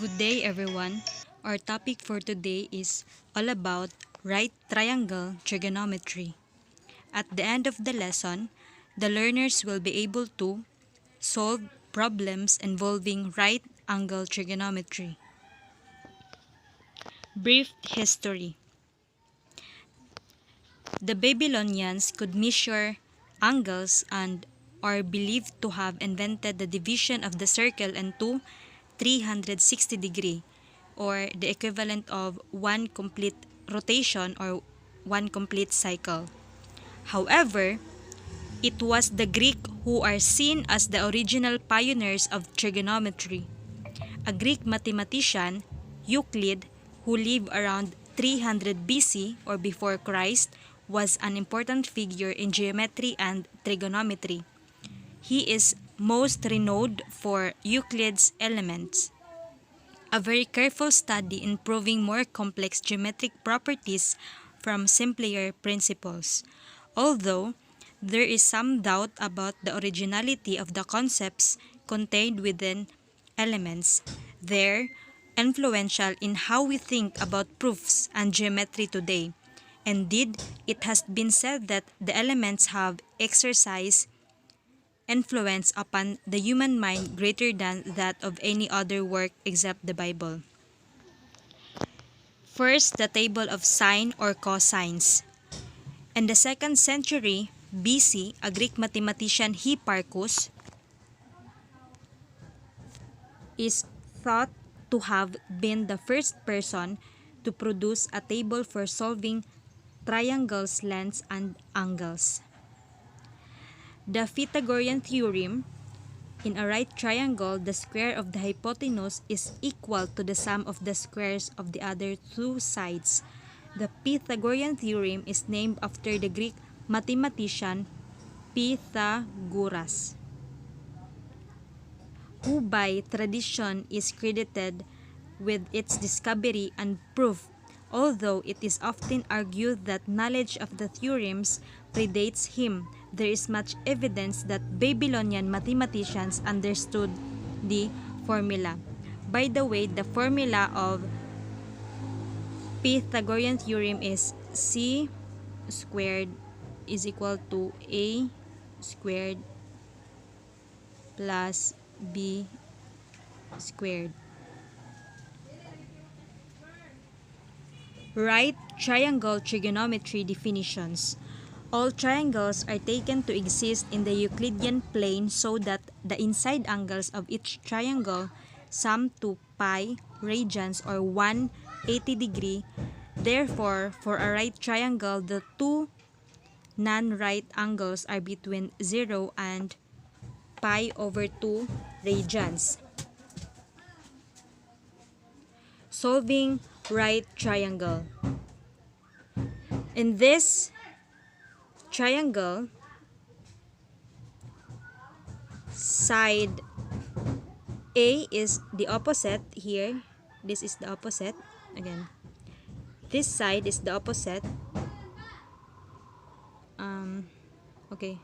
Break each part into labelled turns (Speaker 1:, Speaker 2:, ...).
Speaker 1: Good day everyone. Our topic for today is all about right triangle trigonometry. At the end of the lesson, the learners will be able to solve problems involving right angle trigonometry. Brief history. The Babylonians could measure angles and are believed to have invented the division of the circle into 360-degree, or the equivalent of one complete rotation or one complete cycle. However, it was the Greek who are seen as the original pioneers of trigonometry. A Greek mathematician, Euclid, who lived around 300 BC or before Christ, was an important figure in geometry and trigonometry. He is most renowned for Euclid's Elements, a very careful study in proving more complex geometric properties from simpler principles. Although there is some doubt about the originality of the concepts contained within Elements, they're influential in how we think about proofs and geometry today. Indeed, it has been said that the Elements have exercised influence upon the human mind greater than that of any other work except the Bible. First, the table of sine or cosines. In the 2nd century BC, a Greek mathematician, Hipparchus, is thought to have been the first person to produce a table for solving triangles, lengths, and angles. The Pythagorean theorem: in a right triangle, the square of the hypotenuse is equal to the sum of the squares of the other two sides. The Pythagorean theorem is named after the Greek mathematician Pythagoras, who by tradition is credited with its discovery and proof, although it is often argued that knowledge of the theorems predates him. There is much evidence that Babylonian mathematicians understood the formula. By the way, the formula of Pythagorean theorem is c squared is equal to a squared plus b squared. Right triangle trigonometry definitions. All triangles are taken to exist in the Euclidean plane so that the inside angles of each triangle sum to pi radians or 180 degree. Therefore, for a right triangle, the two non-right angles are between 0 and pi over 2 radians. Solving right triangle. In this triangle, side A is the opposite here. This is the opposite. Again, this side is the opposite. Okay.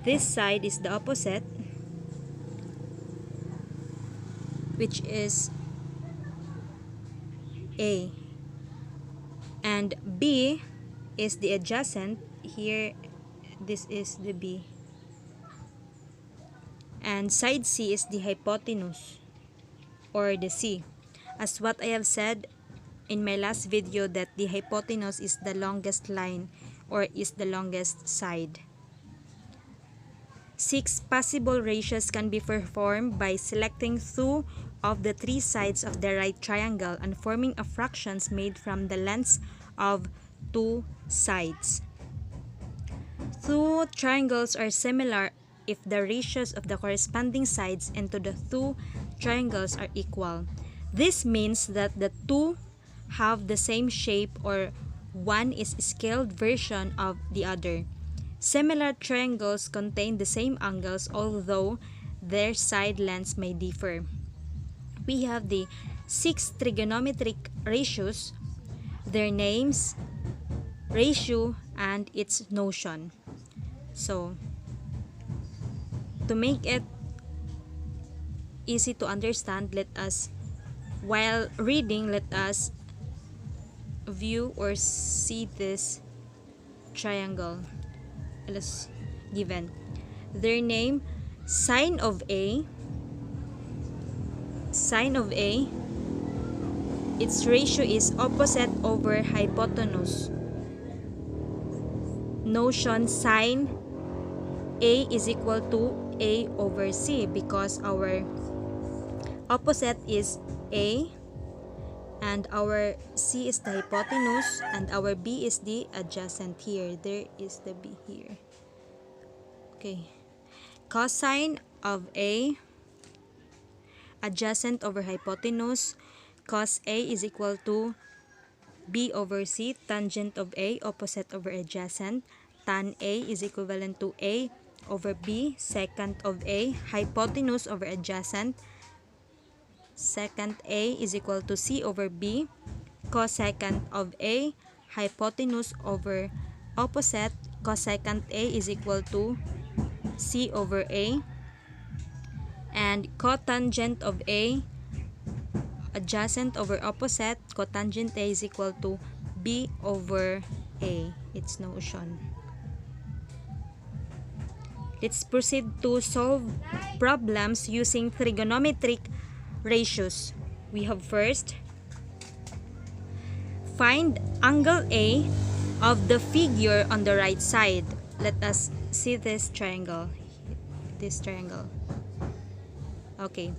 Speaker 1: This side is the opposite, which is A, and B is the adjacent. Here, this is the B, and side C is the hypotenuse or the C. As what I have said in my last video, that the hypotenuse is the longest line or is the longest side. 6 possible ratios can be performed by selecting 2 of the 3 sides of the right triangle and forming a fractions made from the lengths of 2 sides. 2 triangles are similar if the ratios of the corresponding sides into the 2 triangles are equal. This means that the 2 have the same shape or one is a scaled version of the other. Similar triangles contain the same angles, although their side lengths may differ. We have the 6 trigonometric ratios, their names, ratio, and its notion. So, to make it easy to understand, while reading, let us view or see this triangle. Let's given. Their name, sine of A, its ratio is opposite over hypotenuse. Notion, sine A is equal to A over C because our opposite is A and our C is the hypotenuse and our B is the adjacent here. There is the B here. Okay. Cosine of A, adjacent over hypotenuse, cos A is equal to B over C, tangent of A, opposite over adjacent, tan A is equivalent to A over B, secant of A, hypotenuse over adjacent, secant A is equal to C over B, cosecant of A, hypotenuse over opposite, cosecant A is equal to C over A, and cotangent of A, adjacent over opposite, cotangent A is equal to B over A, its notion. Let's proceed to solve problems using trigonometric ratios. We have first, find angle A of the figure on the right side. Let us see this triangle. Okay.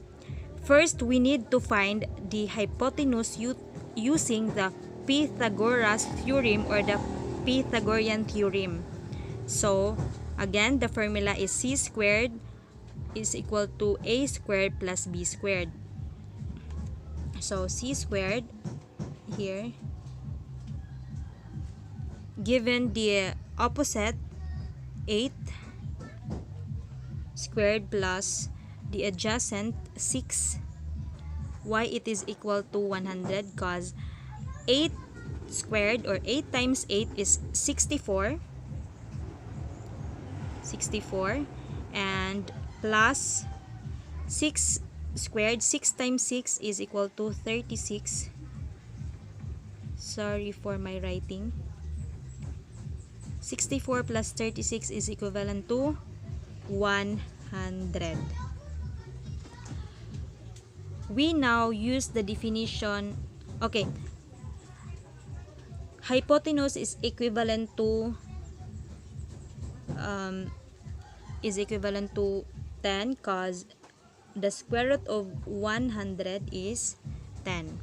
Speaker 1: First, we need to find the hypotenuse using the Pythagoras theorem or the Pythagorean theorem. So, again, the formula is C squared is equal to A squared plus B squared. So, C squared here, given the opposite 8 squared plus the adjacent 6, why it is equal to 100, because 8 squared or 8 times 8 is 64, and plus 6 squared, 6 times 6 is equal to 36. Sorry for my writing. 64 plus 36 is equivalent to 100. We now use the definition. Okay, hypotenuse is equivalent to 10 because the square root of 100 is 10.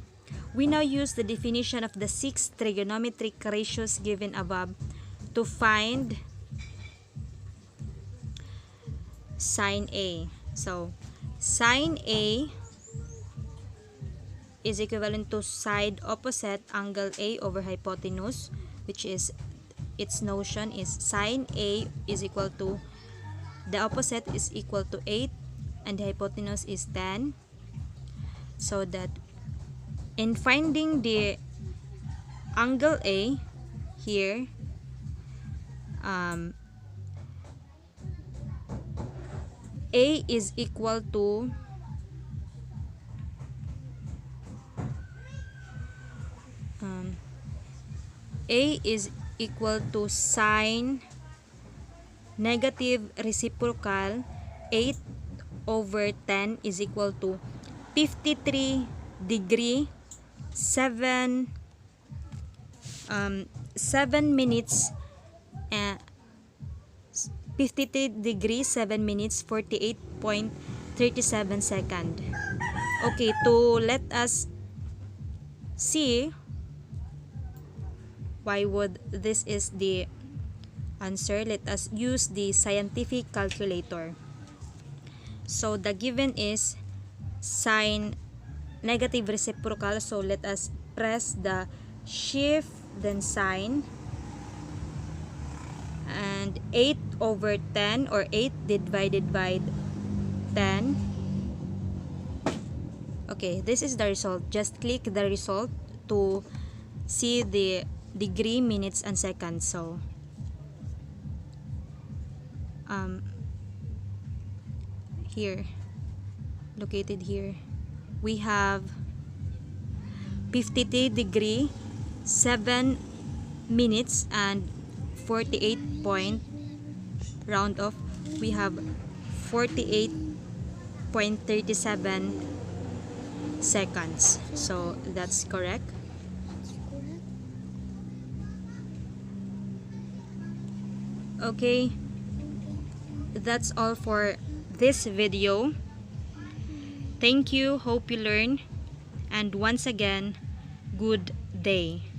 Speaker 1: We now use the definition of the 6 trigonometric ratios given above to find sine A. So, sine A is equivalent to side opposite angle A over hypotenuse, which is its notion is sine A is equal to, the opposite is equal to 8 and the hypotenuse is 10. So that in finding the angle A here, A is equal to sine negative reciprocal 8 over 10 is equal to 53 degree 7 minutes 53 degrees 7 minutes 48.37 second. Okay, to let us see why would this is the answer, let us use the scientific calculator. So the given is sine negative reciprocal, so let us press the shift then sine, and 8 over 10 or 8 divided by 10. Okay, this is the result. Just click the result to see the degree, minutes, and seconds. So here, located here, we have 53 degree 7 minutes and 48 point, round off, we have 48.37 seconds. So that's correct. Okay, that's all for this video. Thank you, hope you learn, and once again, good day.